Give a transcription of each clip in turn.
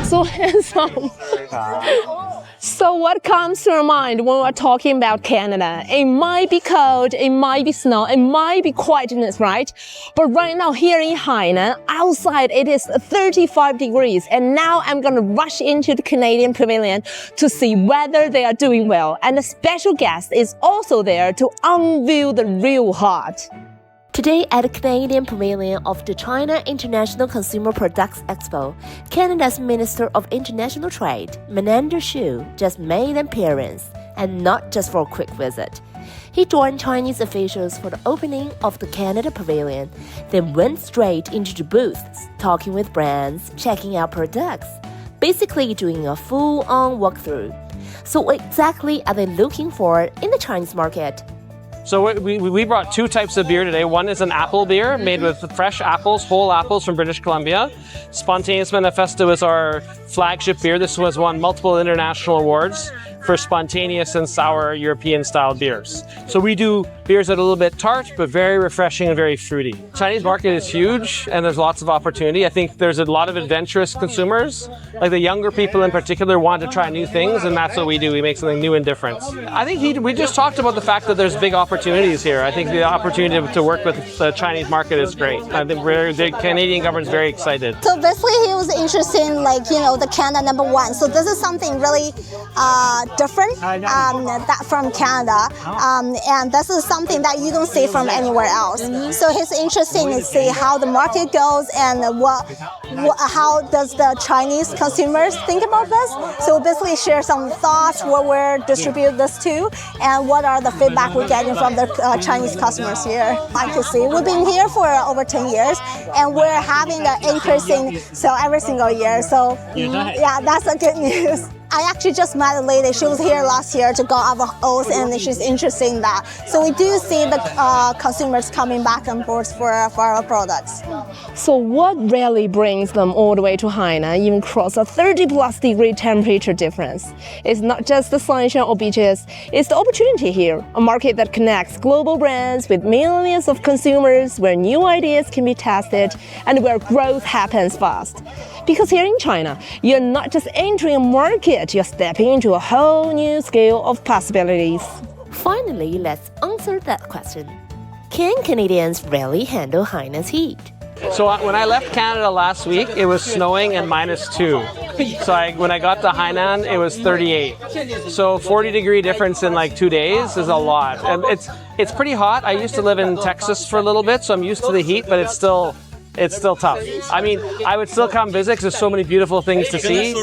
So handsome. So what comes to your mind when we're talking about Canada? It might be cold, it might be snow, it might be quietness, right? But right now here in Hainan, outside it is 35 degrees, and now I'm gonna rush into the Canadian Pavilion to see whether they are doing well. And a special guest is also there to unveil the real heart. Today at the Canadian Pavilion of the China International Consumer Products Expo, Canada's Minister of International Trade, Menander Hsu, just made an appearance, and not just for a quick visit. He joined Chinese officials for the opening of the Canada Pavilion, then went straight into the booths, talking with brands, checking out products, basically doing a full-on walkthrough. So what exactly are they looking for in the Chinese market? So we brought two types of beer today. One is an apple beer made with fresh apples, whole apples from British Columbia. Spontaneous Manifesto is our flagship beer. This was won multiple international awards for spontaneous and sour European-style beers. So we do beers that are a little bit tart, but very refreshing and very fruity. Chinese market is huge, and there's lots of opportunity. I think there's a lot of adventurous consumers, like the younger people in particular want to try new things, and that's what we do. We make something new and different. I think we just talked about the fact that there's big opportunities here. I think the opportunity to work with the Chinese market is great. I think the Canadian government's very excited. So basically he was interested in the Canada #1. So this is something really different that from Canada, and this is something that you don't see from anywhere else. So he's interested in see how the market goes and how does the Chinese consumers think about this. So basically share some thoughts, where we're distribute this to, and what are the feedback we're getting from the Chinese customers here. I can see we've been here for over 10 years, and we're having an increasing sale every single year. So yeah, that's a good news. I actually just met a lady. She was here last year to go our oath, and she's interested in that. So we do see the consumers coming back on board for our products. So what really brings them all the way to Hainan, even cross a 30+ degree temperature difference? It's not just the sunshine or beaches, it's the opportunity here, a market that connects global brands with millions of consumers, where new ideas can be tested and where growth happens fast. Because here in China, you're not just entering a market, you're stepping into a whole new scale of possibilities. Finally, let's answer that question. Can Canadians really handle Hainan's heat? So when I left Canada last week, it was snowing and -2. So when I got to Hainan, it was 38. So 40-degree difference in like 2 days is a lot. And it's pretty hot. I used to live in Texas for a little bit, so I'm used to the heat, but it's still tough. I mean, I would still come visit because there's so many beautiful things to see,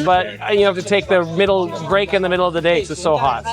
but you have to take the break in the middle of the day because it's so hot.